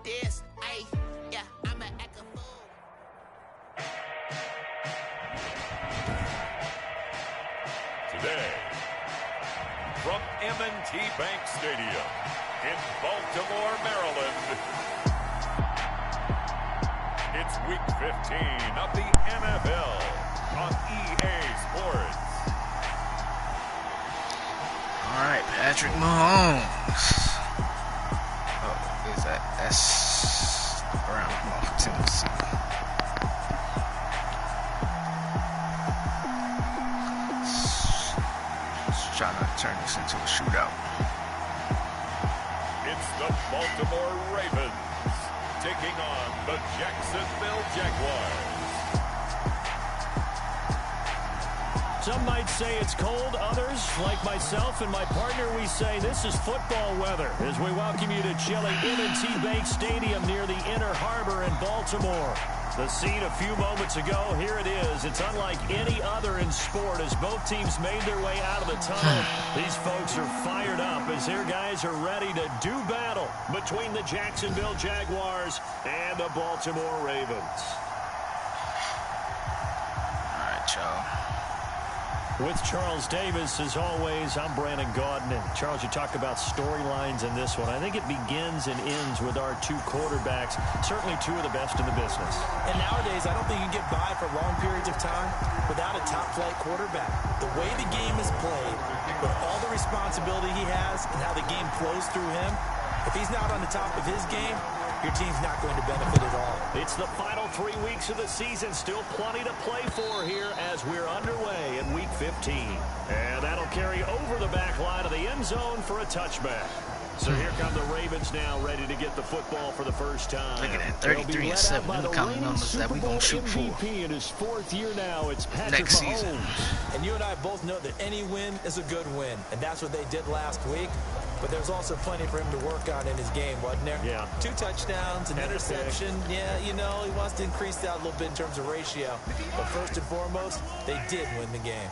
this. Ay, yeah, I'm an act a fool. Today, from M&T Bank Stadium in Baltimore, Maryland, it's Week 15 of the NFL on EA Sports. All right, Patrick Mahomes. Oh, is that? That's the Browns of Tennessee. Let's try not to turn this into a shootout. It's the Baltimore Ravens taking on the Jacksonville Jaguars. Some might say it's cold. Others, like myself and my partner, we say this is football weather as we welcome you to chilly M&T Bank Stadium near the Inner Harbor in Baltimore. The scene a few moments ago, here it is. It's unlike any other in sport as both teams made their way out of the tunnel. These folks are fired up as their guys are ready to do battle between the Jacksonville Jaguars and the Baltimore Ravens. All right, y'all. With Charles Davis, as always, I'm Brandon Gaudin. And Charles, you talk about storylines in this one. I think it begins and ends with our two quarterbacks, certainly two of the best in the business. And nowadays, I don't think you can get by for long periods of time without a top-flight quarterback. The way the game is played, with all the responsibility he has and how the game flows through him, if he's not on the top of his game, your team's not going to benefit at all. It's the final 3 weeks of the season. Still plenty to play for here as we're underway in Week 15. And that'll carry over the back line of the end zone for a touchback. So here come the Ravens now, ready to get the football for the first time. Look at that, 33-7. Them the kind of numbers that we're going to shoot for. MVP in his fourth year now. It's Patrick next Mahomes. season. And you and I both know that any win is a good win. And that's what they did last week. But there's also plenty for him to work on in his game, wasn't there? Yeah. 2 touchdowns, an interception. Yeah, you know, he wants to increase that a little bit in terms of ratio. But first and foremost, they did win the game.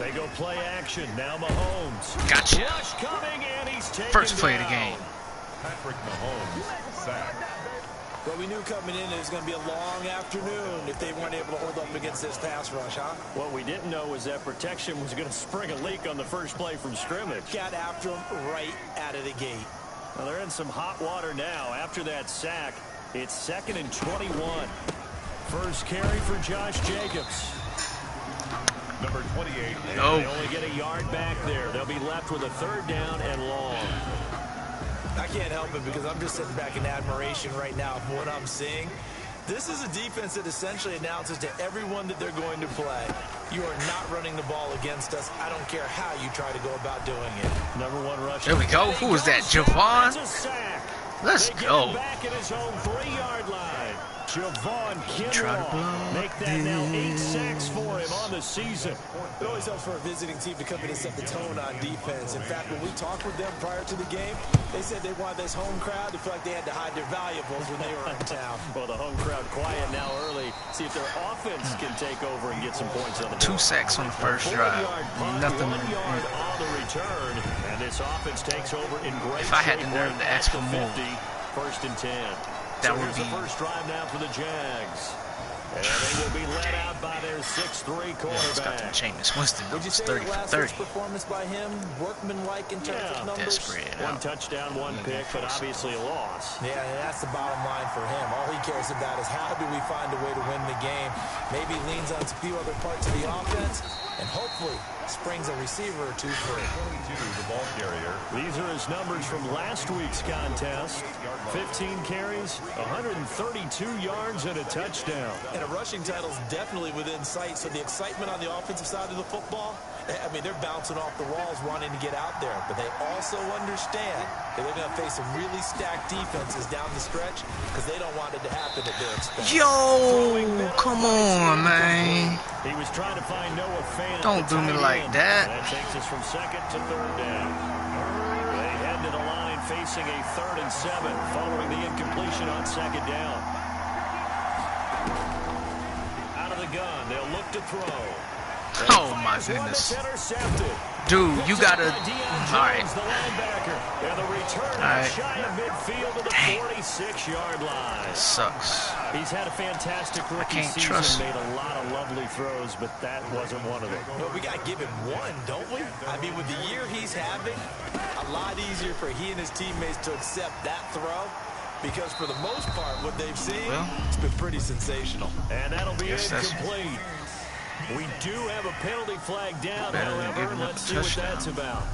They go play action. Now Mahomes. Gotcha. Rush coming, and he's taken First play of the down. game. Patrick Mahomes sacked. Well, we knew coming in it was going to be a long afternoon if they weren't able to hold up against this pass rush, huh? What we didn't know was that protection was going to spring a leak on the first play from scrimmage. Got after him right out of the gate. Well, they're in some hot water now. After that sack, it's 2nd and 21. First carry for Josh Jacobs. Number 28. They only get a yard back there. They'll be left with a 3rd down and long. I can't help it because I'm just sitting back in admiration right now of what I'm seeing. This is a defense that essentially announces to everyone that they're going to play, you are not running the ball against us. I don't care how you try to go about doing it. Number 1 rush. There we go. Who was that? Javon? Let's go. Back at his own 3-yard line. Javon Try to Kinlaw. block Make that now 8 sacks for him on the season. It always helps for a visiting team to come in and set the tone on defense. In fact, when we talked with them prior to the game, they said they wanted this home crowd to feel like they had to hide their valuables when they were in town. Well, the home crowd quiet now early. See if their offense can take over and get some points on the board. 2 sacks on the first drive. Nothing. 1 yard on the return. And this offense takes over in great If I had the shape nerve to ask for at more, 50, 1st and 10. that So would here's be. the first drive now for the Jags. And they will be led out by their 6'3" It's got quarterback. to Jameis Winston. Would you It's say 30 the for last 30. week's performance by him, workmanlike in terms of numbers? Desperate. 1 touchdown, 1 pick, but obviously a loss. Yeah, and that's the bottom line for him. All he cares about is how do we find a way to win the game. Maybe leans on a few other parts of the offense, and hopefully springs a receiver or 2 free. 22, the ball carrier. These are his numbers from last week's contest. 15 carries, 132 yards, and a touchdown. And a rushing title is definitely within sight, so the excitement on the offensive side of the football, I mean, they're bouncing off the walls wanting to get out there, but they also understand that they're going to face some really stacked defenses down the stretch because they don't want it to happen at their expense. Yo, come on, man. He was trying to find Noah Fant. Don't do me like that. That takes us from 2nd to 3rd down. They head to the line facing a 3rd and 7 following the incompletion on 2nd down. Out of the gun, they'll look to throw. Oh my goodness. Dude, you gotta. Alright. Alright. Dang. Sucks. He's had a fantastic rookie season, made a lot of lovely throws, but that wasn't one of them. Well, we got to give him one, don't we? I mean, with the year he's having, a lot easier for he and his teammates to accept that throw, because for the most part, what they've seen, it's been pretty sensational. And that'll be incomplete. We do have a penalty flag down, however. Let's see what that's about.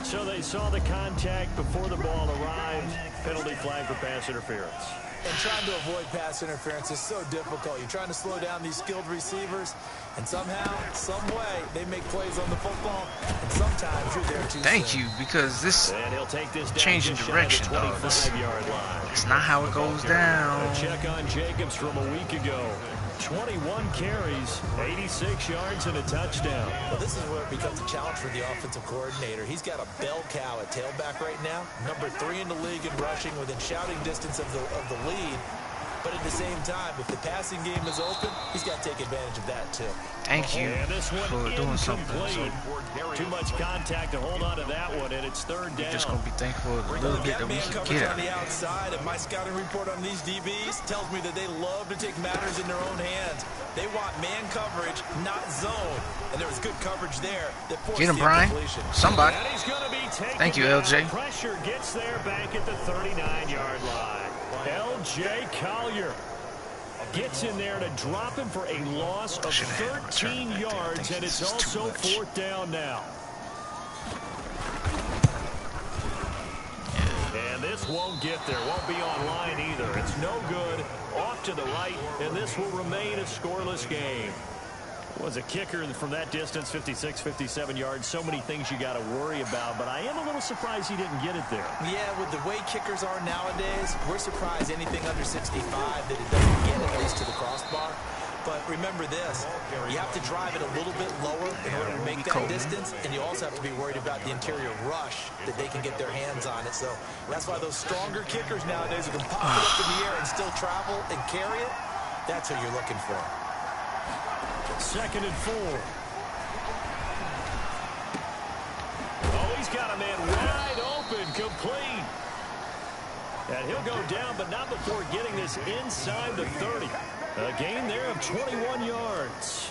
So they saw the contact before the ball arrived. Penalty flag for pass interference. And trying to avoid pass interference is so difficult. You're trying to slow down these skilled receivers, and somehow, some way, they make plays on the football, and sometimes you're there too soon. Thank you, because this changing direction, though. It's not how it goes down. A check on Jacobs from a week ago. 21 carries, 86 yards, and a touchdown. Well, this is where it becomes a challenge for the offensive coordinator. He's got a bell cow at tailback right now, number 3 in the league in rushing, within shouting distance of the lead. But at the same time, if the passing game is open, he's got to take advantage of that too. Thank you for doing something. So too much contact to hold on to that one, and it's third down. we're just gonna be thankful a little bit that we can get on the outside, and my scouting report on these DBs tells me that they love to take matters in their own hands. They want man coverage, not zone, and there was good coverage there. Get him, Brian. Somebody. Thank you, LJ. Pressure gets there back at the 39-yard line. LJ Collier gets in there to drop him for a loss of 13 yards, and it's also fourth down now. And this won't get there, won't be online either. It's no good, off to the right, and this will remain a scoreless game. Was a kicker from that distance, 56, 57 yards. So many things you got to worry about, but I am a little surprised he didn't get it there. Yeah, with the way kickers are nowadays, we're surprised anything under 65 that it doesn't get at least to the crossbar. But remember this, you have to drive it a little bit lower in order to make that distance, and you also have to be worried about the interior rush that they can get their hands on it. So that's why those stronger kickers nowadays who can pop it up in the air and still travel and carry it, that's who you're looking for. 2nd and 4. Oh, he's got a man wide open, complete. And he'll go down, but not before getting this inside the 30. A gain there of 21 yards.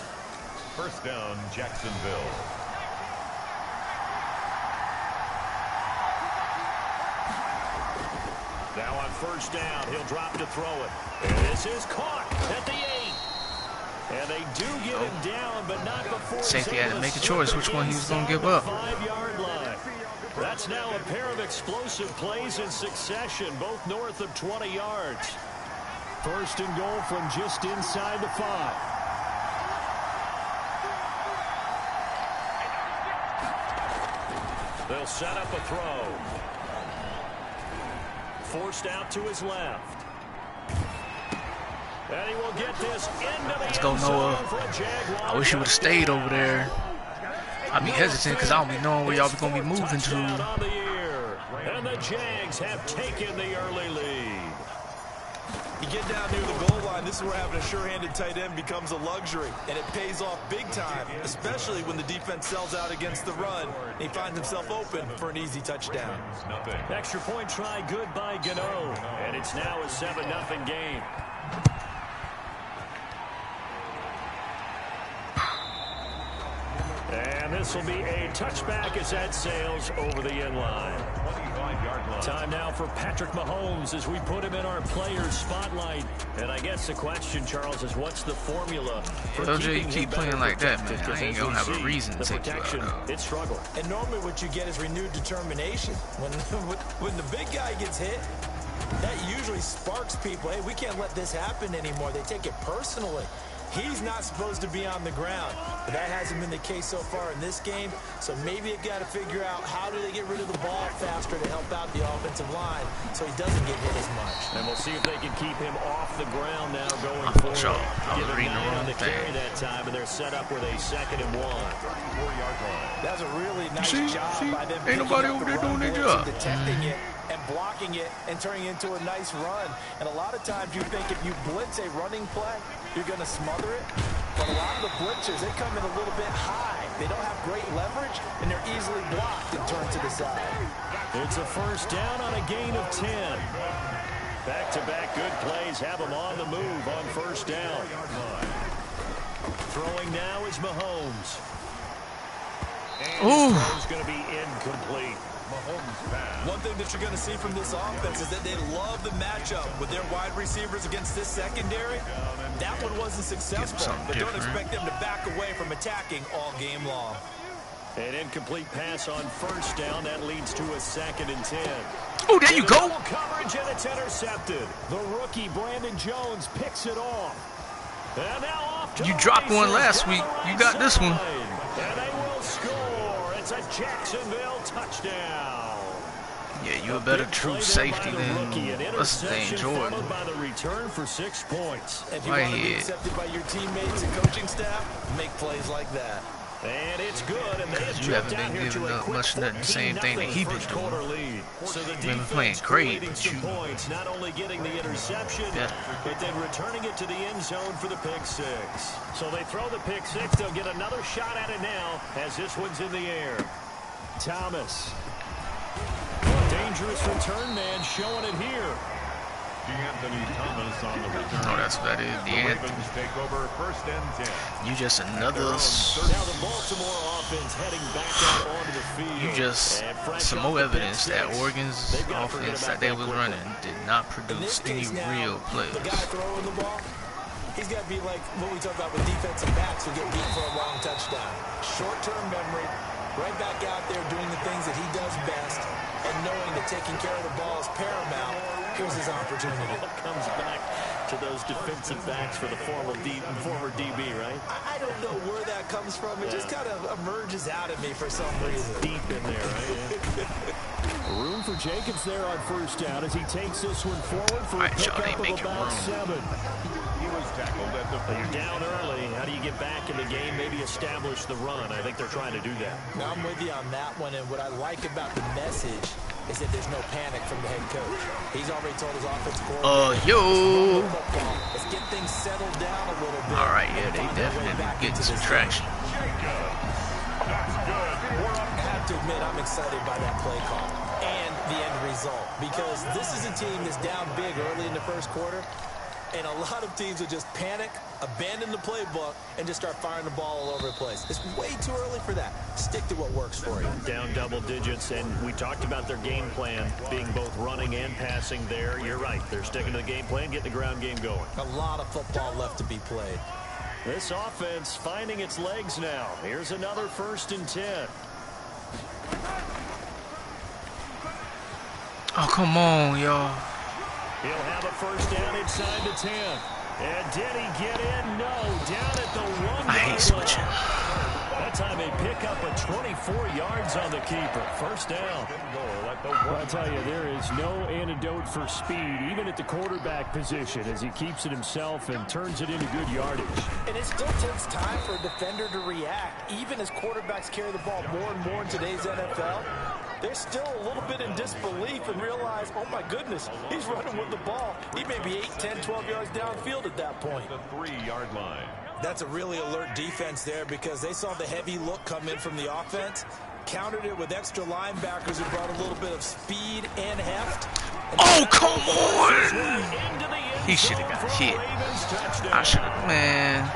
First down, Jacksonville. Now on first down, he'll drop to throw it. And this is caught at the 8. And they do get him down, but not before safety had to make a choice which one he was going to give up. 5-yard line. That's now a pair of explosive plays in succession, both north of 20 yards. First and goal from just inside the 5. They'll set up a throw. Forced out to his left. And he will get this into the Let's go, Noah. I wish you would have stayed over there. I'd be hesitant because I don't be knowing where y'all be going to be moving to. And the Jags have taken the early lead. You get down near the goal line, this is where having a sure-handed tight end becomes a luxury, and it pays off big time, especially when the defense sells out against the run, and he finds himself open for an easy touchdown. Extra point try good by Gano, and it's now a 7-0 game. And this will be a touchback as that sails over the end line. Time now for Patrick Mahomes as we put him in our players spotlight. And I guess the question, Charles, is what's the formula for LJ, you keep playing like that, man. I ain't gonna have a reason to take you out. It struggled. And normally what you get is renewed determination. When the big guy gets hit, that usually sparks people. Hey, we can't let this happen anymore. They take it personally. He's not supposed to be on the ground, but that hasn't been the case so far in this game. So maybe you got to figure out how do they get rid of the ball faster to help out the offensive line so he doesn't get hit as much. And we'll see if they can keep him off the ground now going forward. Sure. I was reading the wrong thing. That time, and they're set up with a 2nd and 1. 34-yard line. That's a really nice job by them. Ain't nobody over there doing their job. Detecting it and blocking it and turning it into a nice run. And a lot of times you think if you blitz a running play, you're going to smother it. But a lot of the blitzers, they come in a little bit high. They don't have great leverage, and they're easily blocked and turned to the side. It's a first down on a gain of 10. Back-to-back good plays have them on the move on first down. Throwing now is Mahomes. And his throw's going to be incomplete. One thing that you're going to see from this offense is that they love the matchup with their wide receivers against this secondary. That one wasn't successful, but don't expect them to back away from attacking all game long. An incomplete pass on first down. That leads to a 2nd and 10. Oh, there you go. Coverage, and it's intercepted. The rookie, Brandon Jones, picks it off. And now off to You dropped one last week. You got this one. And they will score. It's a Jacksonville touchdown. Yeah, you a better true safety than what's his name, Jordan. By the return for 6 points. If you want to be accepted by your teammates and coaching staff, make plays like that. And it's good, and they have You haven't been giving up much of the same thing that he been doing. So the Been playing great, but you points, not only getting the interception, but then returning it to the end zone for the pick 6. So they throw the pick 6. They'll get another shot at it now as this one's in the air. Thomas. Dangerous return man showing it here. Thomas on the return. Oh, that's what that is. The Ravens take over 1st and 10. You just another. Now the Baltimore offense heading back out onto the field. You just some more evidence that Oregon's offense that they was running did not produce any real plays. The guy throwing the ball, he's got to be like what we talk about with defensive backs who get beat for a long touchdown. Short-term memory, right back out there doing the things that he does best, and knowing that taking care of the ball is paramount. Here's his opportunity. Comes back to those defensive backs for the former DB, right? I don't know where that comes from. It just kind of emerges out of me for some reason. Deep in there, right? Yeah. Room for Jacobs there on first down as he takes this one forward for a pickup of about 7. He was tackled at the 40. You're down early. How do you get back in the game? Maybe establish the run. I think they're trying to do that. Now I'm with you on that one, and what I like about the message is that there's no panic from the head coach. He's already told his offensive coordinator. Yo. Let's get things settled down a little bit. All right, yeah, they definitely getting some traction. I have to admit, I'm excited by that play call and the end result, because this is a team that's down big early in the first quarter, and a lot of teams will just panic, abandon the playbook, and just start firing the ball all over the place. It's way too early for that. Stick to what works for you. Down double digits, and we talked about their game plan being both running and passing there. You're right. They're sticking to the game plan, getting the ground game going. A lot of football left to be played. This offense finding its legs now. Here's another 1st and 10. Oh, come on, y'all. He'll have a first down inside the 10. And did he get in? No. Down at the 1. I hate switching. That time they pick up a 24 yards on the keeper. First down. I'll tell you, there is no antidote for speed, even at the quarterback position, as he keeps it himself and turns it into good yardage. And it still takes time for a defender to react, even as quarterbacks carry the ball more and more in today's NFL. They're still a little bit in disbelief and realize, oh my goodness, he's running with the ball. He may be 8, 10, 12 yards downfield at that point. The 3-yard line. That's a really alert defense there, because they saw the heavy look come in from the offense, countered it with extra linebackers who brought a little bit of speed and heft. Oh, come on! He should have got hit. I should have, man.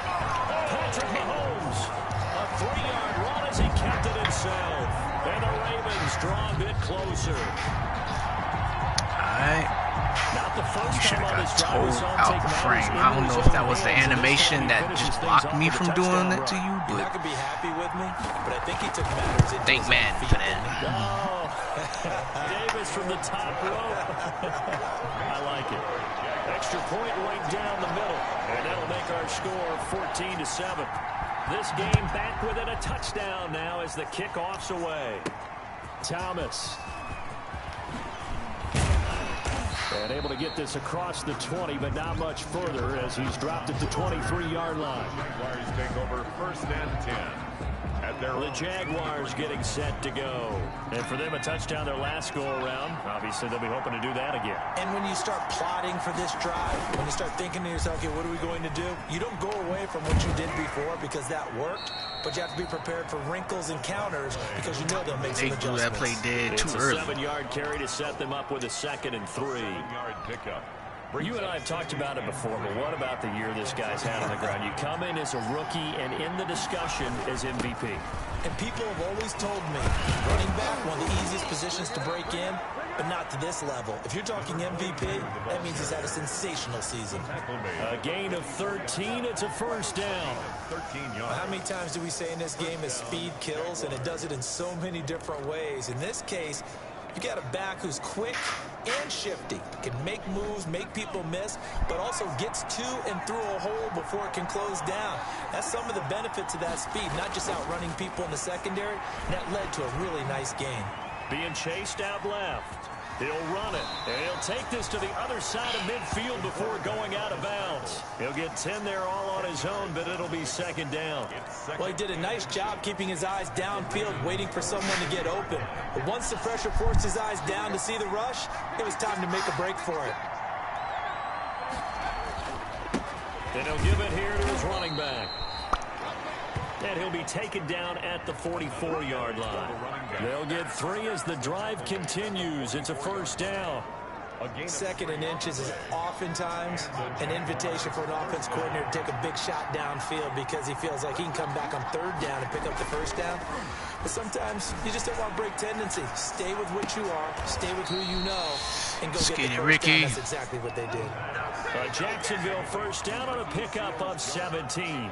Patrick Mahomes, a 3-yard run as he kept it himself. And the Ravens draw a bit closer. Alright. Not the first You should time have on got his told driver's out the frame. I don't know if that was the animation that just blocked me from doing it to you, You're but not going to be happy with me, but I think he took matters into thank his man own for feet. that. Oh, Davis from the top row. I like it. Extra point right down the middle. And that'll make our score 14-7. This game back within a touchdown now as the kickoff's away. Thomas. And able to get this across the 20, but not much further as he's dropped at the 23-yard line. Jaguars take over 1st and 10 at The Jaguars getting set to go. And for them, a touchdown their last go-around. Obviously, they'll be hoping to do that again. And when you start plotting for this drive, when you start thinking to yourself, okay, what are we going to do? You don't go away from what you did before because that worked, but you have to be prepared for wrinkles and counters because you know they'll make some adjustments. That play dead too early. It's a 7-yard carry to set them up with a 2nd and 3. Pickup. You and I have talked about it before, but what about the year this guy's had on the ground? You come in as a rookie and in the discussion as MVP. And people have always told me, running back, one of the easiest positions to break in, but not to this level. If you're talking MVP, that means he's had a sensational season. A gain of 13, it's a first down. 13 yards. How many times do we say in this game that speed kills, and it does it in so many different ways? In this case, you got a back who's quick and shifty, can make moves, make people miss, but also gets to and through a hole before it can close down. That's some of the benefits of that speed, not just outrunning people in the secondary. And that led to a really nice game. Being chased out left. He'll run it, and he'll take this to the other side of midfield before going out of bounds. He'll get 10 there all on his own, but it'll be 2nd down. Well, he did a nice job keeping his eyes downfield, waiting for someone to get open. But once the pressure forced his eyes down to see the rush, it was time to make a break for it. And he'll give it here to his running back. And he'll be taken down at the 44-yard line. They'll get 3 as the drive continues. It's a first down. 2nd and inches is oftentimes an invitation for an offense coordinator to take a big shot downfield because he feels like he can come back on 3rd down and pick up the first down. But sometimes you just don't want break tendency. Stay with what you are, stay with who you know, and go get the first down. That's exactly what they did. Jacksonville first down on a pickup of 17.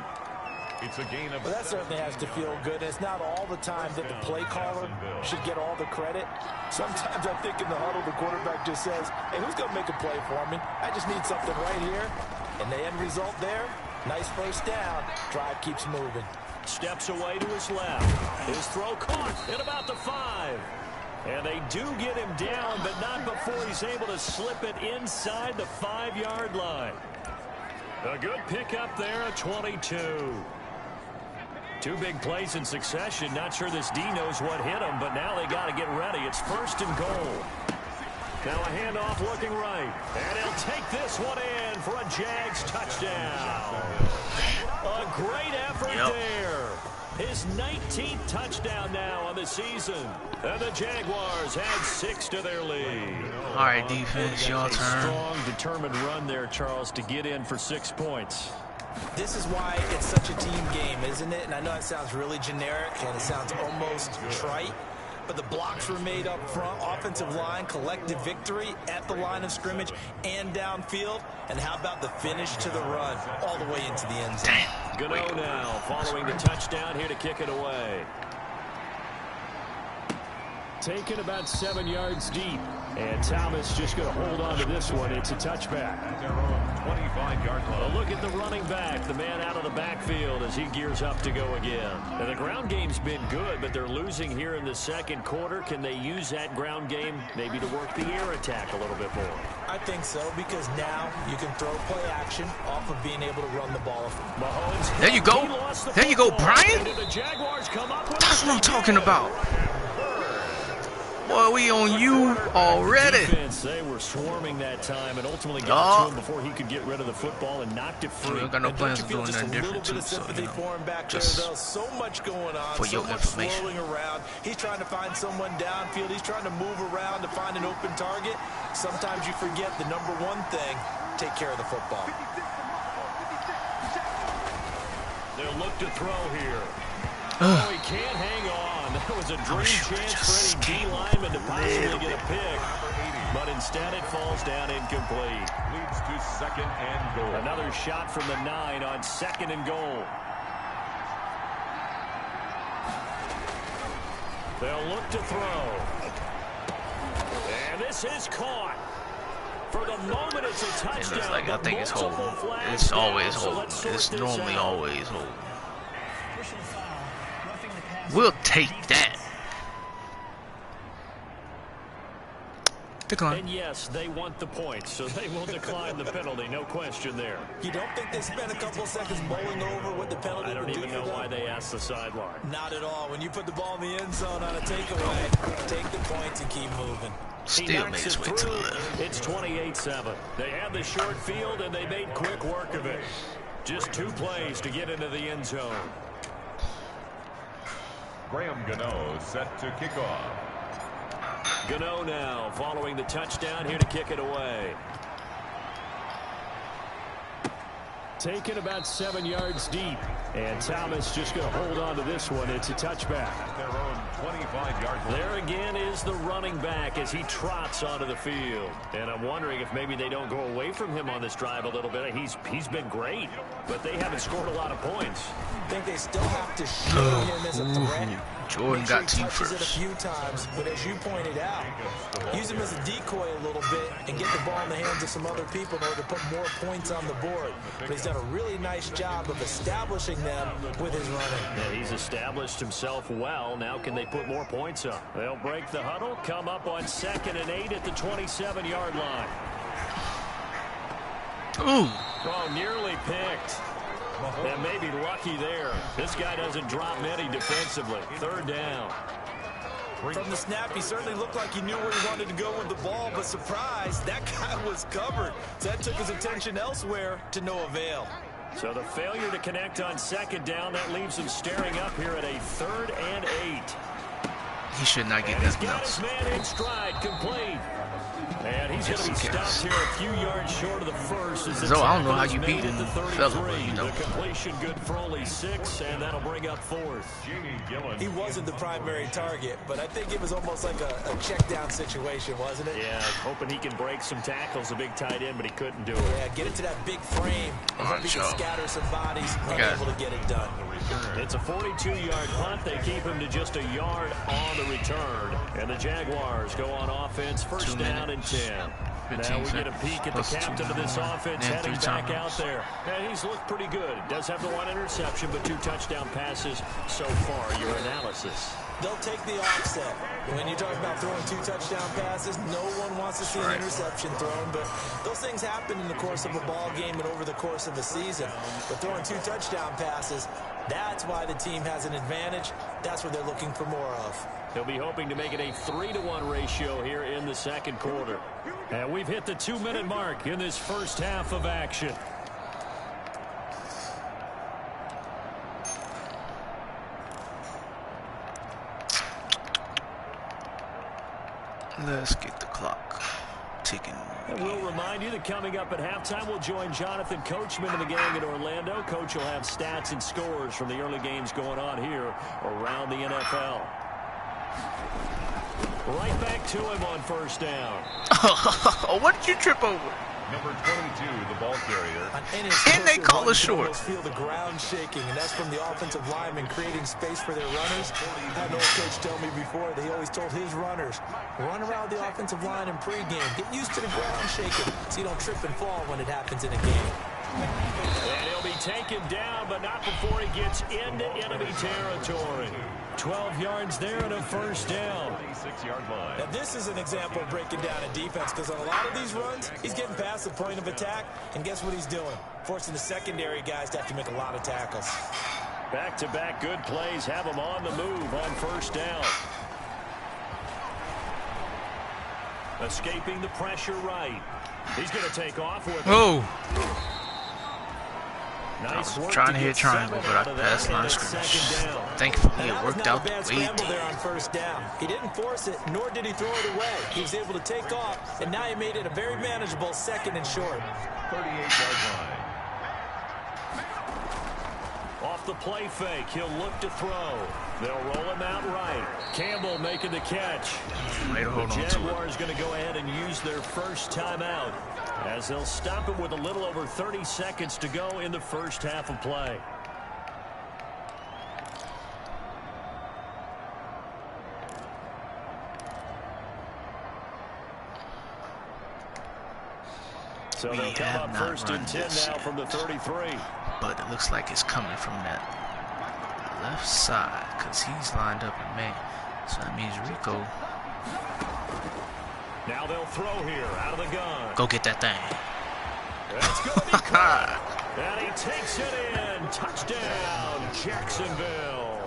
It's a gain of... Well, that certainly has to feel good. It's not all the time that the play caller should get all the credit. Sometimes I think in the huddle, the quarterback just says, hey, who's going to make a play for me? I just need something right here. And the end result there, nice first down. Drive keeps moving. Steps away to his left. His throw caught at about the 5. And they do get him down, but not before he's able to slip it inside the 5-yard line. A good pickup there at 22. 2 big plays in succession. Not sure this D knows what hit him, but now they got to get ready. It's 1st and goal. Now a handoff looking right. And he'll take this one in for a Jags touchdown. A great effort there. His 19th touchdown now on the season. And the Jaguars had 6 to their lead. All right, defense, your turn. Strong, determined run there, Charles, to get in for 6 points. This is why it's such a team game, isn't it? And I know it sounds really generic and it sounds almost trite, but the blocks were made up front, offensive line, collective victory at the line of scrimmage and downfield. And how about the finish to the run all the way into the end zone? Gano now following the touchdown here to kick it away. Taken about 7 yards deep. And Thomas just going to hold on to this one. It's a touchback. 25-yard line. A look at the running back, the man out of the backfield as he gears up to go again. Now, the ground game's been good, but they're losing here in the 2nd quarter. Can they use that ground game maybe to work the air attack a little bit more? I think so, because now you can throw play action off of being able to run the ball. Mahomes, there you go. There you go, Brian. The Jaguars come up with That's what I'm talking about. Boy, we on you already. Defense, they were swarming that time and ultimately got to him before he could get rid of the football and knocked it free. We don't got no plans of doing that different too, so you know, just so much going on, for your information. Swirling around. He's trying to find someone downfield. He's trying to move around to find an open target. Sometimes you forget the number one thing: take care of the football. They'll look to throw here. Oh, he can't hang on. That was a dream chance for any D lineman to possibly get a pick. But instead it falls down incomplete. Leads to 2nd and goal. Another shot from the 9 on 2nd and goal. They'll look to throw. And this is caught. For the moment, it's a touchdown. It looks like I think it's holding. It's always holding. It's normally always holding. We'll take that. Decline. And yes, they want the points, so they will decline the penalty. No question there. You don't think they spent a couple of seconds mulling over what the penalty I would don't do even for know them? why they asked the sideline. Not at all. When you put the ball in the end zone on a takeaway, take the points and keep moving. Still made his way to the left. It's 28-7. They had the short field, and they made quick work of it. Just 2 plays to get into the end zone. Graham Gano set to kick off. Gano now following the touchdown here to kick it away. Taken about 7 yards deep. And Thomas just going to hold on to this one. It's a touchback. At their own 25-yard line. There again is the running back as he trots onto the field. And I'm wondering if maybe they don't go away from him on this drive a little bit. He's been great, but they haven't scored a lot of points. I think they still have to show him as a threat. Jordan Make sure got he to you touches it a first. few times, but as you pointed out, use him as a decoy a little bit and get the ball in the hands of some other people in order to put more points on the board. But he's done a really nice job of establishing them with his running. Yeah, he's established himself well. Now can they put more points up? They'll break the huddle, come up on 2nd and 8 at the 27-yard line. Ooh. Oh, nearly picked. And maybe lucky there. This guy doesn't drop many defensively. 3rd down. From the snap, he certainly looked like he knew where he wanted to go with the ball, but surprise, that guy was covered. So that took his attention elsewhere to no avail. So the failure to connect on 2nd down, that leaves him staring up here at a 3rd and 8. He should not get And he's nothing got else. his man in stride, complete. And he's going to be stopped here a few yards short of the first. As So I don't know how you beat beat him, fella, but you know. The completion good for only 6, and that'll bring up 4th. He wasn't the primary target, but I think it was almost like a check down situation, wasn't it? Yeah, hoping he can break some tackles, a big tight end, but he couldn't do it. Yeah, get into that big frame. Hope he can scatter some bodies, unable to get it done. It's a 42-yard punt. They keep him to just a yard on the return. And the Jaguars go on offense, 1st down and 10. Now we get a peek at the captain of this offense heading back out there. Yeah, he's looked pretty good. Does have the 1 interception, but 2 touchdown passes so far. Your analysis. They'll take the offset. When you talk about throwing 2 touchdown passes, no one wants to see an interception thrown, but those things happen in the course of a ball game and over the course of the season. But throwing 2 touchdown passes, that's why the team has an advantage. That's what they're looking for more of. They'll be hoping to make it a 3-to-1 ratio here in the 2nd quarter. And we've hit the 2-minute mark in this first half of action. Let's get the clock ticking. And we'll remind you that coming up at halftime, we'll join Jonathan Coachman and the gang in Orlando. Coach will have stats and scores from the early games going on here around the NFL. Right back to him on 1st down. What did you trip over? Number 22, the ball carrier. And they call it short. Feel the ground shaking, and that's from the offensive linemen creating space for their runners. I had an old coach tell me before, they always told his runners, run around the offensive line in pregame. Get used to the ground shaking so you don't trip and fall when it happens in a game. And he'll be taken down, but not before he gets into enemy territory. 12 yards there and a 1st down. 26-yard line. Now this is an example of breaking down a defense, because on a lot of these runs, he's getting past the point of attack, and guess what he's doing? Forcing the secondary guys to have to make a lot of tackles. Back-to-back good plays have him on the move on 1st down. Escaping the pressure right. He's going to take off with it. Oh. Nice I was work trying to get hit triangle, 7 but out I of passed that, line and it's scrimmage. 2nd down. Thankfully, That it was worked not out a the bad way it scramble did. there on 1st down. He didn't force it, nor did he throw it away. He was able to take off, and now he made it a very manageable 2nd and short. 38-yard line. Off the play fake, he'll look to throw. They'll roll him out right. Campbell making the catch. Way to hold The on to it. Jaguars going to go ahead and use their first timeout as they'll stop it with a little over 30 seconds to go in the first half of play. So they'll come up 1st and 10 now from the 33. But it looks like it's coming from that left side because he's lined up in man. So that means Rico Now they'll throw here out of the gun. Go get that thing. That's going to be caught. And he takes it in. Touchdown, Jacksonville.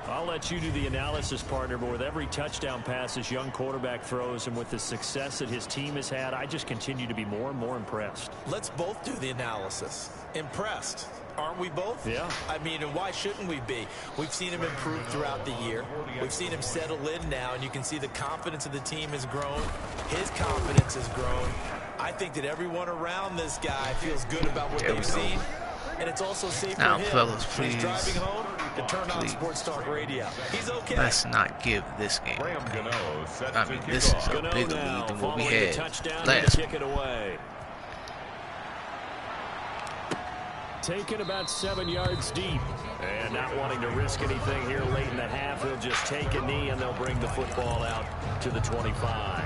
I'll let you do the analysis, partner, but with every touchdown pass this young quarterback throws and with the success that his team has had, I just continue to be more and more impressed. Let's both do the analysis. Impressed. Aren't we both? Yeah. I mean, and why shouldn't we be? We've seen him improve throughout the year. We've seen him settle in now, and you can see the confidence of the team has grown. His confidence has grown. I think that everyone around this guy feels good about what they've seen. And it's also safe now, for him fellas, when he's please. driving home to turn on Sports Talk Radio. He's okay. Let's not give this game away. I mean, this is a bigger lead than what we had last week. Taken about 7 yards deep. And not wanting to risk anything here late in the half, he'll just take a knee and they'll bring the football out to the 25.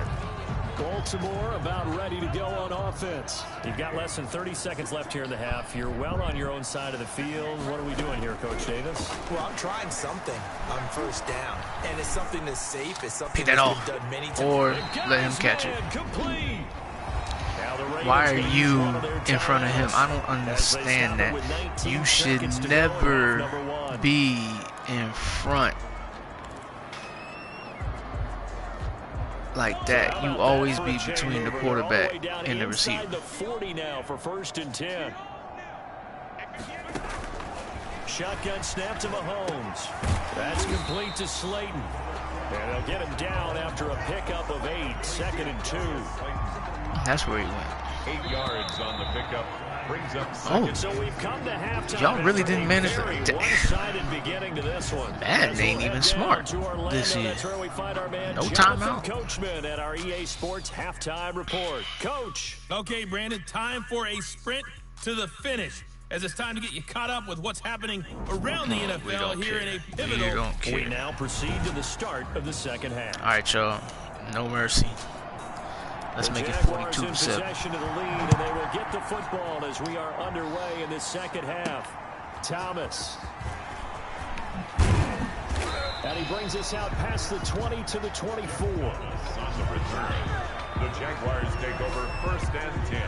Baltimore about ready to go on offense. You've got less than 30 seconds left here in the half. You're well on your own side of the field. What are we doing here, Coach Davis? Well, I'm trying something on first down. And it's something that's safe. It's something Pick that that's off been done many times. or let him catch it. Complete. Why are you in front of him? I don't understand that. You should never be in front like that. You always be between the quarterback and the receiver. The 40 now for 1st and 10. Shotgun snap to Mahomes. That's complete to Slayton. And they'll get him down after a pickup of 8. 2nd and 2. That's where he went. 8 yards on the pickup. Brings up Oh, so we've come to halftime. y'all really didn't manage to. One-sided beginning to this one. Madden ain't even smart this year. That's where we find our man, No Jonathan timeout. Coachman at our EA Sports halftime report. Coach. Okay, Brandon, time for a sprint to the finish, as it's time to get you caught up with what's happening around the NFL here in a pivotal. We now proceed to the start of the second half. All right, y'all. No mercy. Let's make it 42-7. Possession of the lead, and they will get the football as we are underway in this second half. Thomas. And he brings us out past the 20 to the 24. on the return. The Jaguars take over 1st and 10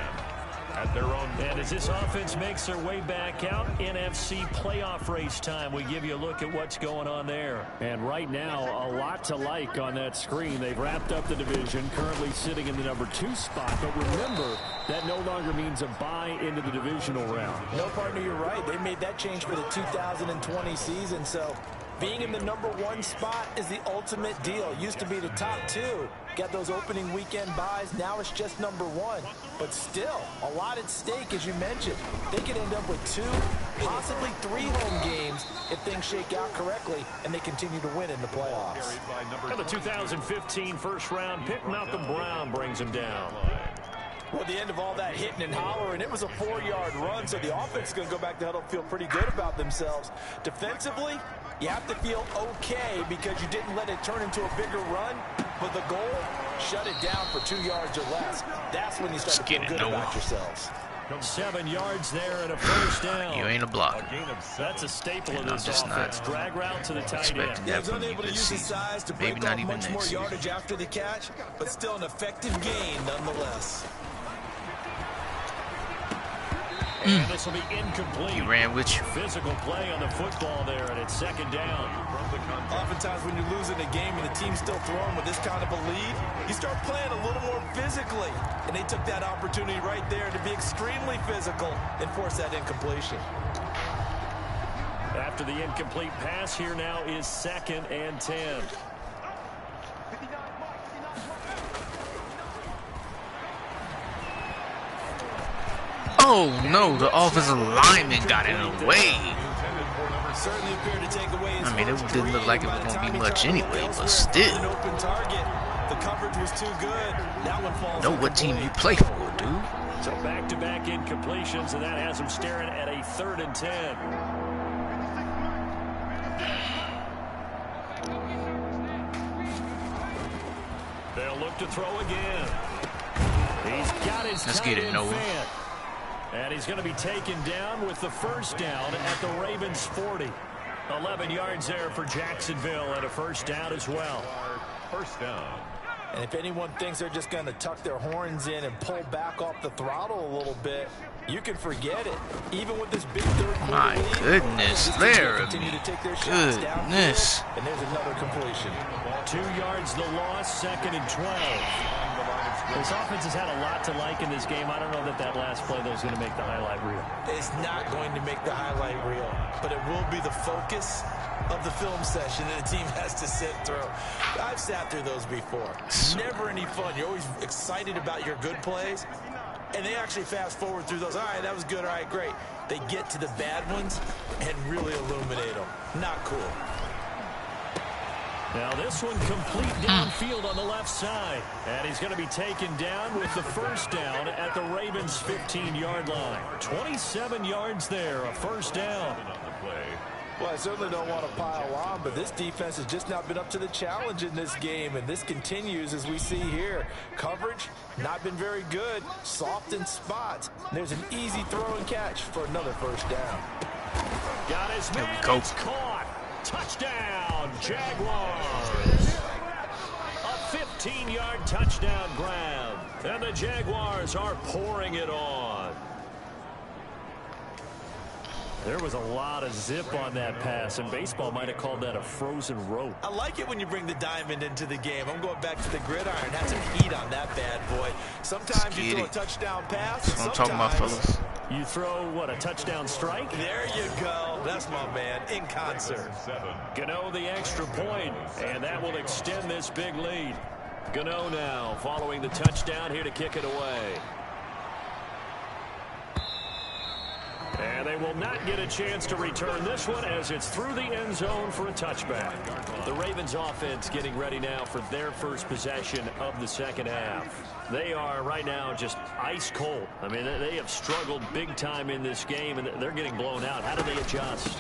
at their own. And as this offense makes their way back out, NFC playoff race time, we give you a look at what's going on there. And right now, a lot to like on that screen. They've wrapped up the division, currently sitting in the number 2 spot. But remember, that no longer means a bye into the divisional round. No, partner, you're right. They made that change for the 2020 season, so being in the number 1 spot is the ultimate deal. Used to be the top 2. Got those opening weekend buys. Now it's just number 1. But still, a lot at stake, as you mentioned. They could end up with 2, possibly 3 home games if things shake out correctly and they continue to win in the playoffs. And the 2015 first-round pick, Malcolm Brown, brings him down. Well, the end of all that hitting and hollering, it was a 4-yard run, so the offense is going to go back to huddle, feel pretty good about themselves. Defensively, you have to feel okay because you didn't let it turn into a bigger run, but the goal, shut it down for 2 yards or less. That's when you start to feel good about yourselves. 7 yards there and a first down. You ain't a blocker. That's a staple of And I'm this just offense. not Drag route to the tight end. expecting that He's from you unable to this use his season. size to Maybe break not off even much more next yardage season. after the catch, but still an effective gain nonetheless. And this will be incomplete. He ran with you. Physical play on the football there, and it's 2nd down. Oftentimes when you're losing a game and the team's still throwing with this kind of a lead, you start playing a little more physically. And they took that opportunity right there to be extremely physical and force that incompletion. After the incomplete pass, here now is 2nd and 10. Oh, no. The offensive lineman got in the way. Certainly appeared to take away his I mean, it didn't look like it was going to be much anyway, but still. An open target. The coverage was too good. That one falls. Know what team you play for, dude. So back-to-back incompletions, and that has him staring at a 3rd and 10. They'll look to throw again. He's got his Let's get it, tight end Noah. fan. And he's going to be taken down with the first down at the Ravens' 40. 11 yards there for Jacksonville and a first down as well. first down. And if anyone thinks they're just going to tuck their horns in and pull back off the throttle a little bit, you can forget it. Even with this big third quarter My lead, goodness, Laramie. continue to take their shots Goodness. downfield, and there's another completion. 2 yards the loss, 2nd and 12. This offense has had a lot to like in this game. I don't know that that last play, though, is going to make the highlight reel. It's not going to make the highlight reel, but it will be the focus of the film session that the team has to sit through. I've sat through those before. Never any fun. You're always excited about your good plays, and they actually fast forward through those. All right, that was good. All right, great. They get to the bad ones and really illuminate them. Not cool. Now this one complete downfield on the left side. And he's going to be taken down with the first down at the Ravens' 15-yard line. 27 yards there, a first down. Well, I certainly don't want to pile on, but this defense has just not been up to the challenge in this game, and this continues as we see here. Coverage, not been very good, soft in spots. There's an easy throw and catch for another first down. Got his man, it's caught. Touchdown, Jaguars. A 15-yard touchdown grab, and the Jaguars are pouring it on. There was a lot of zip on that pass, and baseball might have called that a frozen rope. I like it when you bring the diamond into the game. I'm going back to the gridiron. Had some heat on that bad boy. Sometimes you throw a touchdown pass. That's what I'm talking about, fellas. You throw, what, a touchdown strike? There you go. That's my man, in concert. Gano the extra point, and that will extend this big lead. Gano now following the touchdown here to kick it away. And they will not get a chance to return this one as it's through the end zone for a touchback. The Ravens offense getting ready now for their first possession of the second half. They are right now just ice cold. I mean, they have struggled big time in this game, and they're getting blown out. How do they adjust?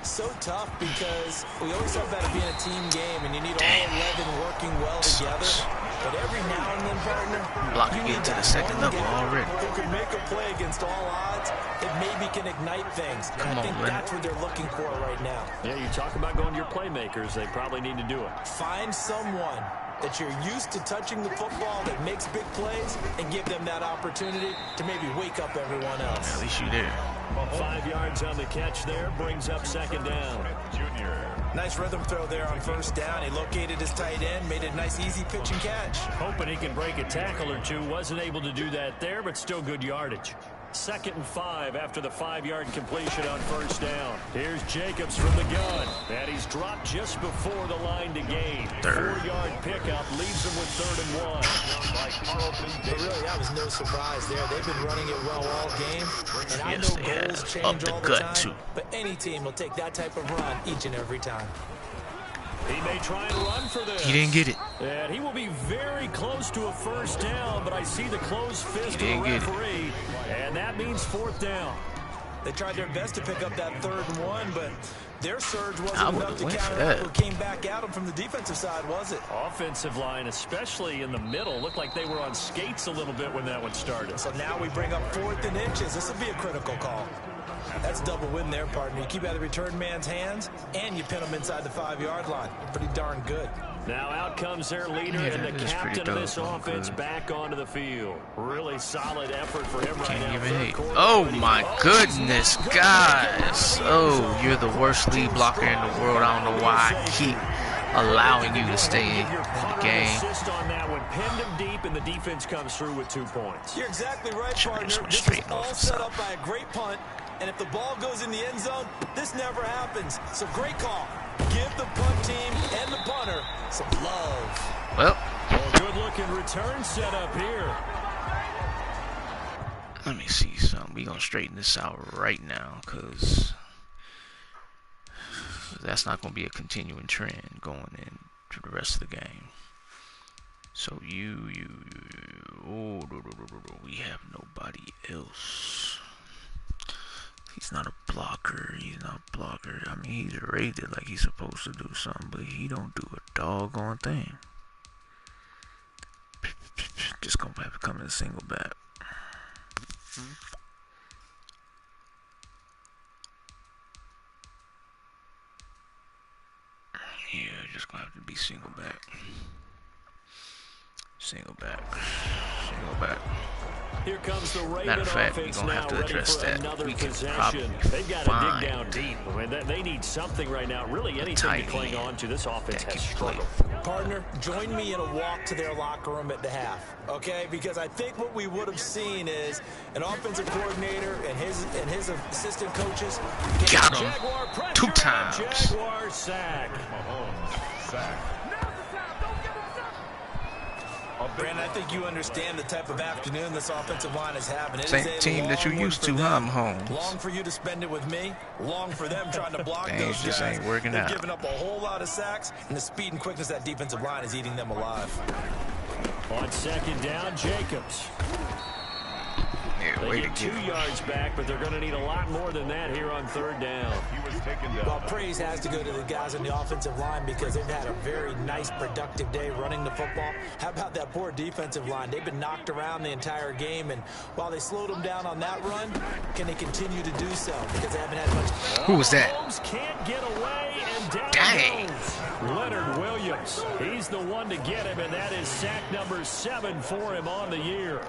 So tough because we always talk about it being a team game, and you need all 11 working well together. But every now and then, partner, blocking into the second level already. Who can make a play against all odds, it maybe can ignite things. And I think that's what they're looking for right now. Yeah, you talk about going to your playmakers. They probably need to do it. Find someone that you're used to touching the football that makes big plays and give them that opportunity to maybe wake up everyone else. At least you there. 5 yards on the catch there, brings up second down. Nice rhythm throw there on first down. He located his tight end, made a nice easy pitch and catch. Hoping he can break a tackle or two. Wasn't able to do that there, but still good yardage. 2nd and 5 after the 5-yard completion on first down. Here's Jacobs from the gun. And he's dropped just before the line to gain. 4-yard pickup leaves him with 3rd and 1. But really, that was no surprise there. They've been running it well all game. And I know goals change all the time, but any team will take that type of run each and every time. He may try and run for this. He didn't get it. And he will be very close to a first down, but I see the closed fist of the referee, and that means 4th down. They tried their best to pick up that 3rd and 1, but their surge wasn't enough to counter what came back at them from the defensive side, was it? Offensive line, especially in the middle, looked like they were on skates a little bit when that one started. So now we bring up 4th and inches. This will be a critical call. That's double win there, partner. You keep out of the return man's hands, and you pin them inside the 5-yard line. Pretty darn good. Now out comes their leader and the captain of this offense back onto the field. Really solid effort for him right now. Oh my goodness, guys. Oh, you're the worst lead blocker in the world. I don't know why I keep allowing you to stay in the game. On that one, pinned him deep, and the defense comes through with 2 points. You're exactly right, partner. This is all set up by a great punt, and if the ball goes in the end zone, this never happens. So great call. Give the punt team and the punter some love. Well, good-looking return set up here. Let me see something. We're going to straighten this out right now, because that's not going to be a continuing trend going into the rest of the game. So we have nobody else. He's not a blocker. He's not a blocker. I mean, he's rated like he's supposed to do something, but he don't do a doggone thing. Just gonna have to come in a single back. Yeah, just gonna have to be single back. Single back. Single back. Here comes the Raven Matter of fact, we're offense gonna now, have to ready address for that. another We can possession. probably They've got to dig find down deep. I mean, they need something right now. Really, anything to tight cling end on to. This offense that has can play. struggled. Partner, join me in a walk to their locker room at the half, okay? Because I think what we would have seen is an offensive coordinator and his assistant coaches. Got him. Jaguar pressure 2 and a times. Jaguar sack. Mahomes sack. Brandon, I think you understand the type of afternoon this offensive line is having. It Same is a team that you long one used for to, them. huh, Mahomes? Long for you to spend it with me. Long for them trying to block Things those just guys. ain't working They've out. given up a whole lot of sacks, and the speed and quickness of that defensive line is eating them alive. On second down, Jacobs. Yeah, They way to get get 2 yards back, but they're going to need a lot more than that here on third down. He was taken down. Well, praise has to go to the guys on the offensive line because they've had a very nice, productive day running the football. How about that poor defensive line? They've been knocked around the entire game, and while they slowed them down on that run, can they continue to do so? Because they haven't had much. Who was that? Holmes can't get away, and down Dang. goes Leonard Williams. He's the one to get him, and that is sack number 7 for him on the year.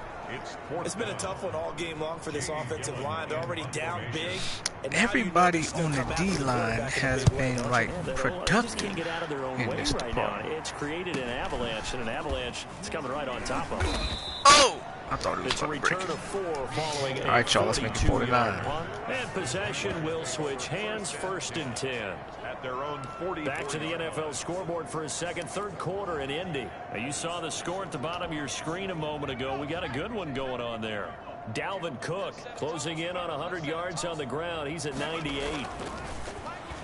It's been a tough one all game long for this offensive line. They're already down big. And now Everybody you know on the come after the D-line quarterback in a has big way, been don't you? like They just productive can't get out of their own in way this right now. department. It's created an avalanche, and an avalanche is coming right on top of them. Oh! I thought it was It's a about to break return it. of 4 following All right, y'all, let's make it 49. punt. And possession will switch hands, 1st and 10. At their own 40. Back to the NFL scoreboard for a second, third quarter in Indy. Now, you saw the score at the bottom of your screen a moment ago. We got a good one going on there. Dalvin Cook closing in on 100 yards on the ground. He's at 98.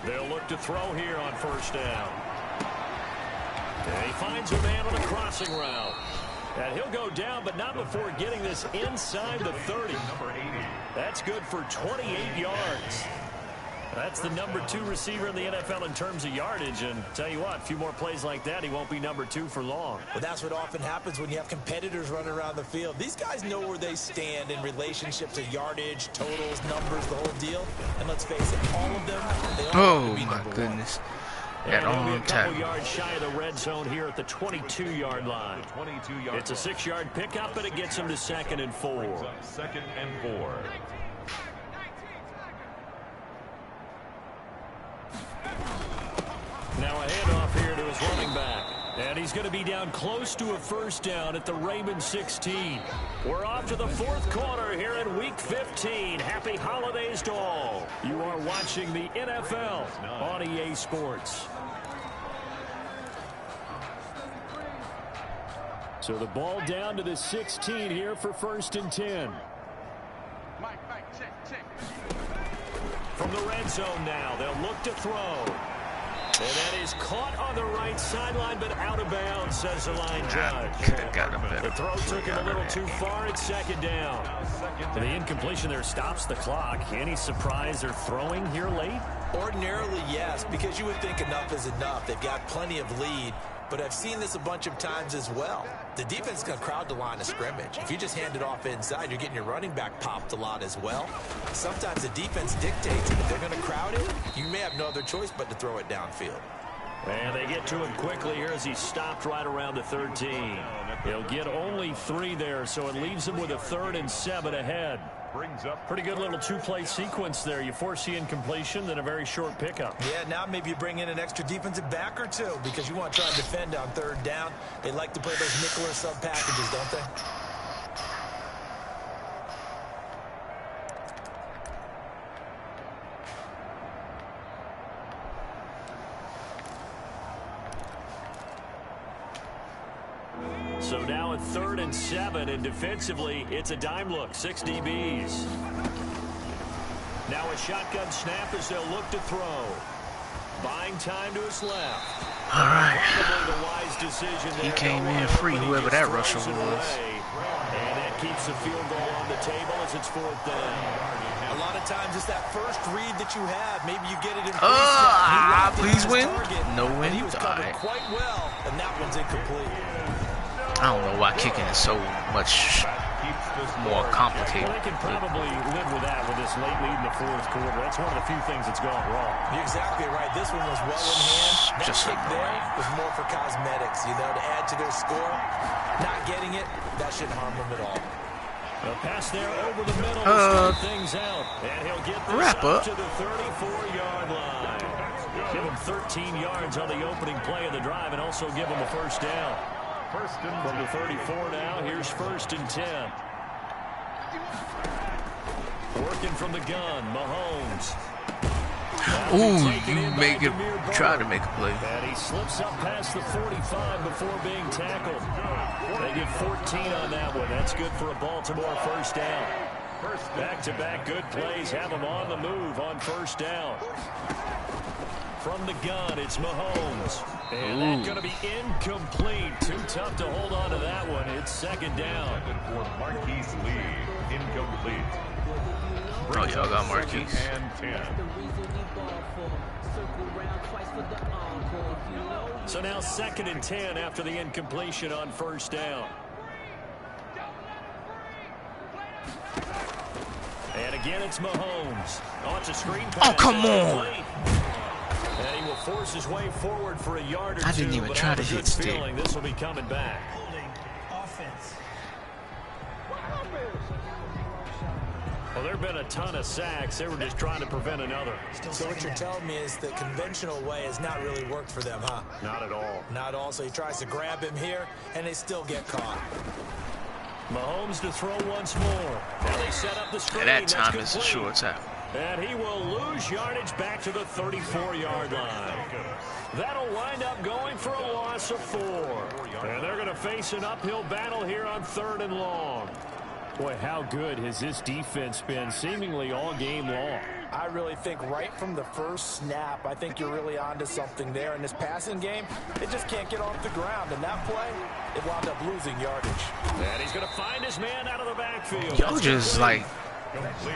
They'll look to throw here on 1st down. And he finds a man on a crossing route. And he'll go down, but not before getting this inside the 30. That's good for 28 yards. That's the number 2 receiver in the NFL in terms of yardage. And tell you what, a few more plays like that, he won't be number 2 for long. But that's what often happens when you have competitors running around the field. These guys know where they stand in relationship to yardage, totals, numbers, the whole deal. And let's face it, all of them, they all want to be Oh my number 1. goodness. And At he'll be on a couple time. yards shy of the red zone here at the 22-yard line. 22-yard. It's a 6-yard pickup, but it gets him to 2nd and 4. 2nd and 4. Now a handoff here to his running back. And he's going to be down close to a 1st down at the Raven 16. We're off to the 4th quarter here in Week 15. Happy holidays to all. You are watching the NFL on EA Sports. So the ball down to the 16 here for 1st and 10. From the red zone now, they'll look to throw. And that is caught on the right sideline, but out of bounds, says the line judge. Could have got him better. The throw took him a little too far at 2nd down. And the incompletion there stops the clock. Any surprise or throwing here late? Ordinarily, yes, because you would think enough is enough. They've got plenty of lead, but I've seen this a bunch of times as well. The defense is going to crowd the line of scrimmage. If you just hand it off inside, you're getting your running back popped a lot as well. Sometimes the defense dictates it. If they're going to crowd it, you may have no other choice but to throw it downfield. And they get to him quickly here as he stopped right around the 13. He'll get only 3 there, so it leaves him with a 3rd and 7 ahead. Brings up Pretty good little 2-play sequence there. You force the incompletion, then a very short pickup. Yeah, now maybe you bring in an extra defensive back or 2 because you want to try and defend on 3rd down. They like to play those nickel or sub packages, don't they? So now a 3rd and 7, and defensively, it's a dime look, 6 DBs. Now a shotgun snap as they'll look to throw. Buying time to his left. All right. Probably the wise decision there. He came No in one free, open, he whoever just that rusher throws it was. away. And that keeps the field goal on the table as it's 4th down. A lot of times it's that first read that you have. Maybe you get it in Please win. No win. He was covered Alright. quite well, and that one's incomplete. I don't know why kicking is so much more complicated. Well, they can probably live with that with this late lead in the fourth quarter. That's one of the few things that's gone wrong. You're exactly right. This one was well in hand. That Just kick there annoying. was more for cosmetics, you know, to add to their score. Not getting it, that shouldn't harm them at all. A pass there over the middle to start things out. And he'll get this wrap up to the 34-yard line. Give him 13 yards on the opening play of the drive and also give him a first down. From the 34 now, here's 1st and 10. Working from the gun, Mahomes. Ooh, try to make a play. And he slips up past the 45 before being tackled. They get 14 on that one. That's good for a Baltimore first down. Back-to-back good plays have them on the move on first down. From the gun, it's Mahomes. And that's going to be incomplete. Too tough to hold on to that one. It's 2nd down. For Marquise Lee, incomplete. Oh, y'all got Marquise. And 10. So now 2nd and 10 after the incompletion on first down. And again, it's Mahomes. Oh, it's a screen pass. Oh, come on. And he will force his way forward for a yard or two. I didn't even try to hit stick. This will be coming back. Well, there have been a ton of sacks. They were just trying to prevent another. So what you're telling me is the conventional way has not really worked for them, huh? Not at all. Not at all. So he tries to grab him here, and they still get caught. Mahomes to throw once more. Now they set up the screen. At that time, it's a short tackle. And he will lose yardage back to the 34-yard line. That'll wind up going for a loss of 4. And they're going to face an uphill battle here on 3rd and long. Boy, how good has this defense been seemingly all game long? I really think right from the first snap, I think you're really onto something there. In this passing game, it just can't get off the ground. And that play, it wound up losing yardage. And he's going to find his man out of the backfield. Y'all just like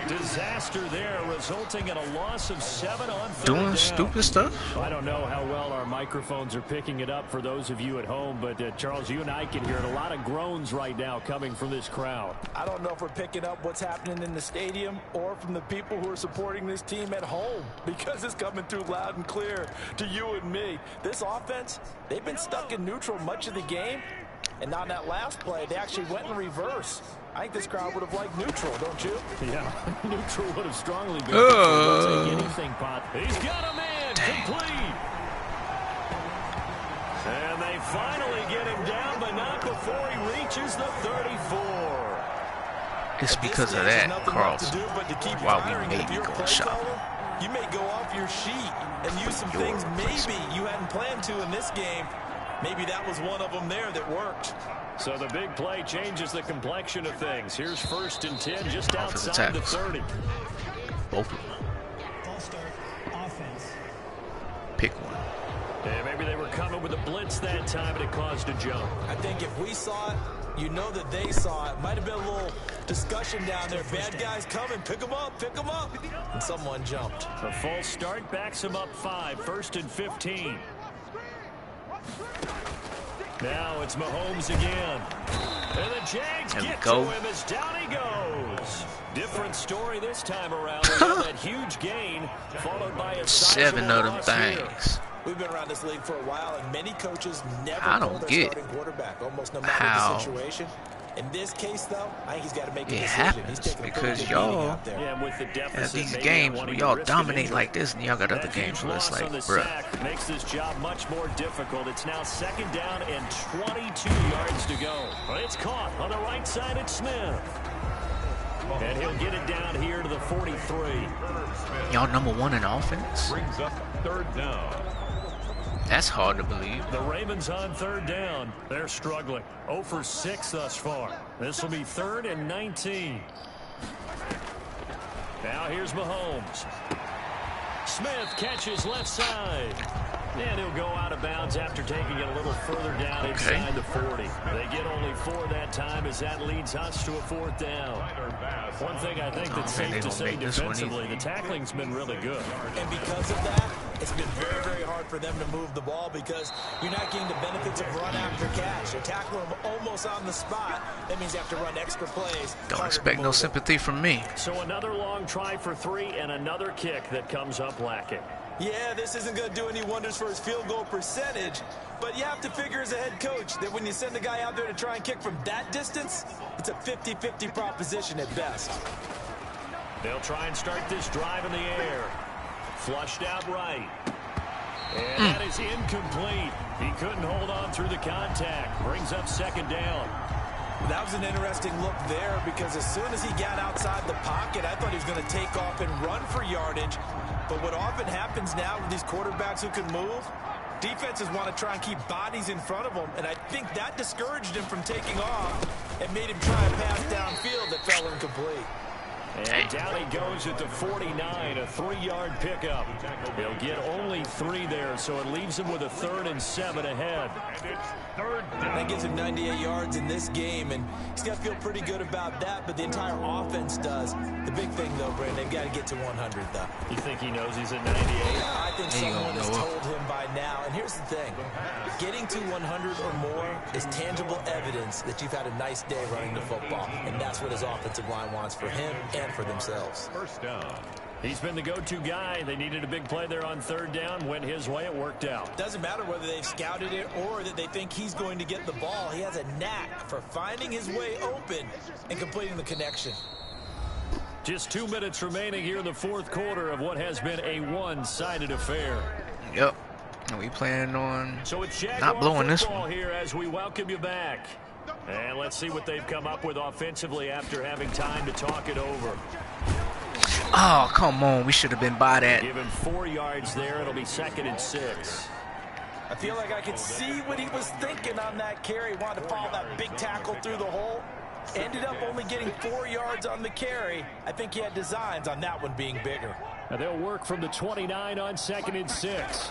disaster there, resulting in a loss of 7 on 3rd doing down. stupid stuff. I don't know how well our microphones are picking it up for those of you at home, but Charles, you and I can hear it. A lot of groans right now coming from this crowd. I don't know if we're picking up what's happening in the stadium or from the people who are supporting this team at home, because it's coming through loud and clear to you and me. This offense, they've been stuck in neutral much of the game, and on that last play, they actually went in reverse. I think this crowd would have liked neutral, don't you? Yeah, neutral would have strongly been. They'll take anything, Pot. He's got a man. Complete. And they finally get him down, but not before he reaches the 34. It's because of that, Carlson, why we may be going shopping. You may go off your sheet and use some things maybe you hadn't planned to in this game. Maybe that was one of them there that worked. So the big play changes the complexion of things. Here's 1st and 10 just outside the 30. Both of them. Pick one. Yeah, maybe they were coming with a blitz that time and it caused a jump. I think if we saw it, you know that they saw it. Might have been a little discussion down there. Bad guys coming. Pick them up. Pick them up. And someone jumped. A false start backs him up 5. 1st and 15. Now it's Mahomes again. And the Jags get to him as down he goes. Different story this time around. That huge gain followed by a 7 of them things. We've been around this league for a while, and many coaches never pull their starting quarterback, almost no matter the situation. In this case, though, I think he's got to make a decision. It happens because y'all have these games where y'all dominate like this, and y'all got other games where it's like, bruh. Makes this job much more difficult. It's now 2nd down and 22 yards to go. But it's caught on the right side at Smith. And he'll get it down here to the 43. Y'all #1 in offense? Brings up 3rd down. That's hard to believe. The Ravens on 3rd down. They're struggling. 0 for 6 thus far. This will be 3rd and 19. Now here's Mahomes. Smith catches left side. And he'll go out of bounds after taking it a little further down inside the 40. They get only 4 that time as that leads us to a 4th down. One thing I think that's safe to say defensively, the tackling's been really good. And because of that, It's been very, very hard for them to move the ball because you're not getting the benefits of run after catch. You're tackling them almost on the spot. That means you have to run extra plays. Don't expect no sympathy from me. So another long try for 3 and another kick that comes up lacking. Yeah, this isn't going to do any wonders for his field goal percentage, but you have to figure as a head coach that when you send a guy out there to try and kick from that distance, it's a 50-50 proposition at best. They'll try and start this drive in the air. Flushed out right. And that is incomplete. He couldn't hold on through the contact. Brings up second down. That was an interesting look there because as soon as he got outside the pocket, I thought he was going to take off and run for yardage. But what often happens now with these quarterbacks who can move, defenses want to try and keep bodies in front of them, and I think that discouraged him from taking off and made him try a pass downfield that fell incomplete. And down he goes at the 49, a 3-yard pickup. He'll get only 3 there, so it leaves him with a 3rd and 7 ahead. That gives him 98 yards in this game, and he's got to feel pretty good about that, but the entire offense does. The big thing, though, Brandon, they've got to get to 100, though. You think he knows he's at 98? I think someone has told him by now. And here's the thing. Getting to 100 or more is tangible evidence that you've had a nice day running the football, and that's what his offensive line wants for him and for themselves. First down. He's been the go-to guy. They needed a big play there on 3rd down. Went his way. It worked out. Doesn't matter whether they've scouted it or that they think he's going to get the ball. He has a knack for finding his way open and completing the connection. Just 2 minutes remaining here in the 4th quarter of what has been a one-sided affair. Yep. And we planning on so it's not blowing this one here as we welcome you back. And let's see what they've come up with offensively after having time to talk it over. Oh, come on. We should have been by that. Give him 4 yards there. It'll be 2nd and 6. I feel like I could see what he was thinking on that carry. Wanted to follow that big tackle through the hole. Ended up only getting 4 yards on the carry. I think he had designs on that one being bigger. Now they'll work from the 29 on 2nd and 6.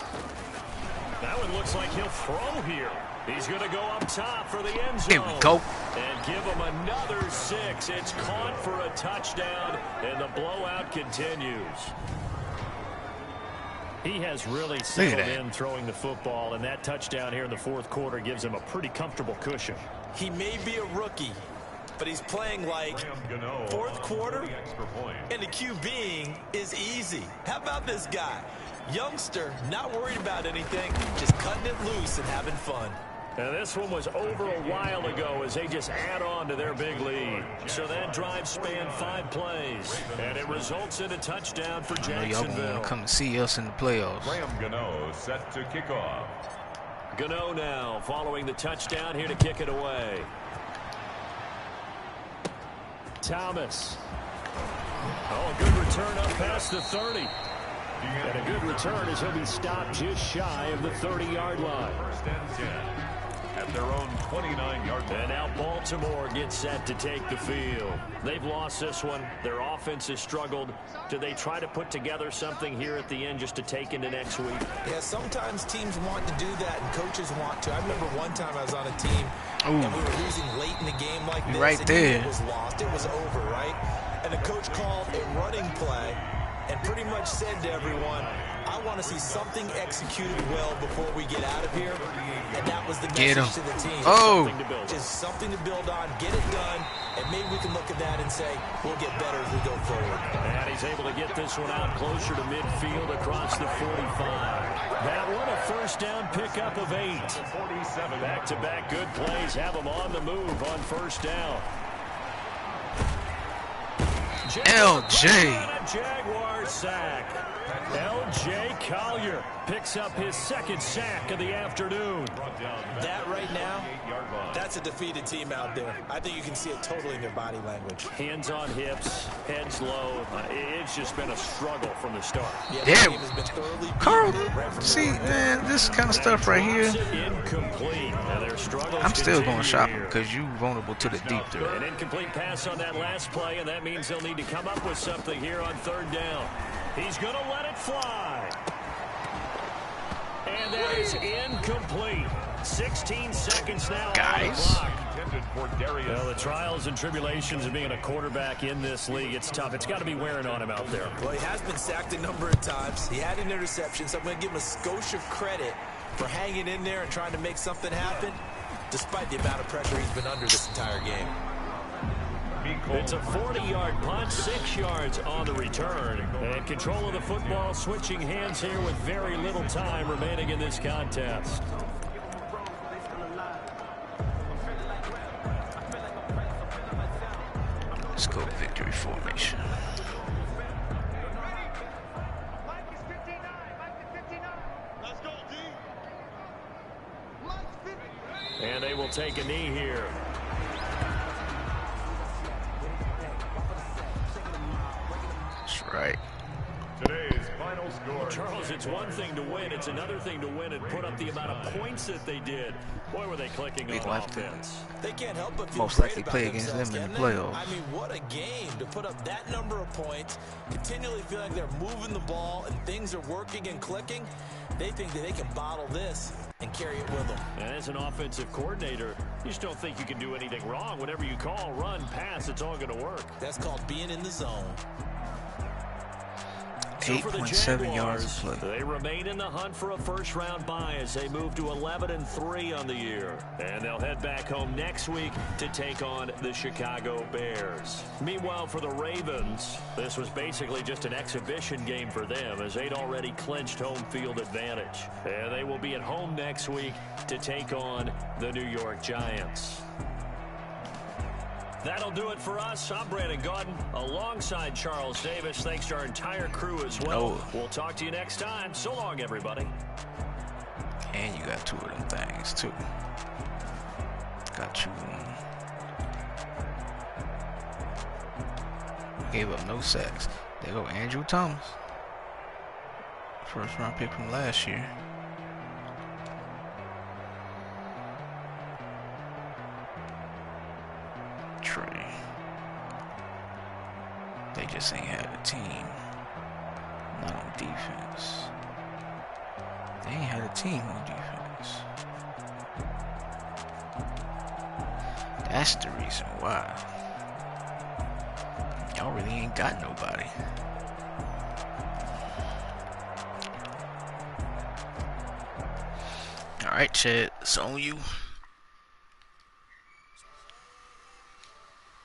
That one looks like he'll throw here. He's going to go up top for the end zone. Here we go. And give him another 6. It's caught for a touchdown, and the blowout continues. He has really settled in throwing the football, and that touchdown here in the 4th quarter gives him a pretty comfortable cushion. He may be a rookie, but he's playing like 4th quarter, and the QBing is easy. How about this guy? Youngster, not worried about anything, just cutting it loose and having fun. Now this one was over a while ago as they just add on to their big lead. So that drive spanned 5 plays, and it results in a touchdown for Jacksonville. Y'all want to come and see us in the playoffs. Graham Gano set to kick off. Gano now following the touchdown here to kick it away. Thomas. Oh, a good return up past the 30. And a good return as he'll be stopped just shy of the 30-yard line. 1st and 10 at their own 29-yard line. And now Baltimore gets set to take the field. They've lost this one. Their offense has struggled. Do they try to put together something here at the end just to take into next week? Yeah, sometimes teams want to do that and coaches want to. I remember one time I was on a team and we were losing late in the game like this. Right there. It was lost. It was over, right? And the coach called a running play and pretty much said to everyone, I want to see something executed well before we get out of here. And that was the message to the team. Just something to build on, get it done, and maybe we can look at that and say, we'll get better as we go forward. And he's able to get this one out closer to midfield across the 45. That one a 1st down pickup of 8. Back-to-back good plays have them on the move on 1st down. LJ. Jaguar sack. LJ Collier picks up his 2nd sack of the afternoon. That right now, that's a defeated team out there. I think you can see it totally in their body language. Hands on hips, heads low. It's just been a struggle from the start. Yeah, Carl, see, man, this kind of stuff right here, Incomplete. I'm still going shopping because you vulnerable to the deep threat. An incomplete pass on that last play, and that means they'll need to come up with something here on 3rd down. He's going to let it fly. And that is incomplete. 16 seconds now Guys. on the clock. Well, the trials and tribulations of being a quarterback in this league, it's tough. It's got to be wearing on him out there. Well, he has been sacked a number of times. He had an interception, so I'm going to give him a skosh of credit for hanging in there and trying to make something happen, despite the amount of pressure he's been under this entire game. It's a 40-yard punt, 6 yards on the return. And control of the football switching hands here with very little time remaining in this contest. Let's go victory formation. And they will take a knee here. That's right. Today's final score. Charles, it's one thing to win. It's another thing to win and put up the amount of points that they did. Boy, were they clicking on offense. They can't help but feel Most great likely about play against themselves, them in the can't they? playoffs. I mean, what a game to put up that number of points, continually feel like they're moving the ball and things are working and clicking. They think that they can bottle this and carry it with them. And as an offensive coordinator, you just don't think you can do anything wrong. Whatever you call, run, pass, it's all going to work. That's called being in the zone. 8.7 yards of play. They remain in the hunt for a first-round bye as they move to 11-3 on the year. And they'll head back home next week to take on the Chicago Bears. Meanwhile, for the Ravens, this was basically just an exhibition game for them as they'd already clinched home field advantage. And they will be at home next week to take on the New York Giants. That'll do it for us. I'm Brandon Gaudin alongside Charles Davis. Thanks to our entire crew as well. We'll talk to you next time. So long, everybody. And you got 2 of them things, too. Got you. Gave up no sacks. There go Andrew Thomas. First round pick from last year. They just ain't had a team. Not on defense. They ain't had a team on defense. That's the reason why. Y'all really ain't got nobody. Alright, Chad, it's on you.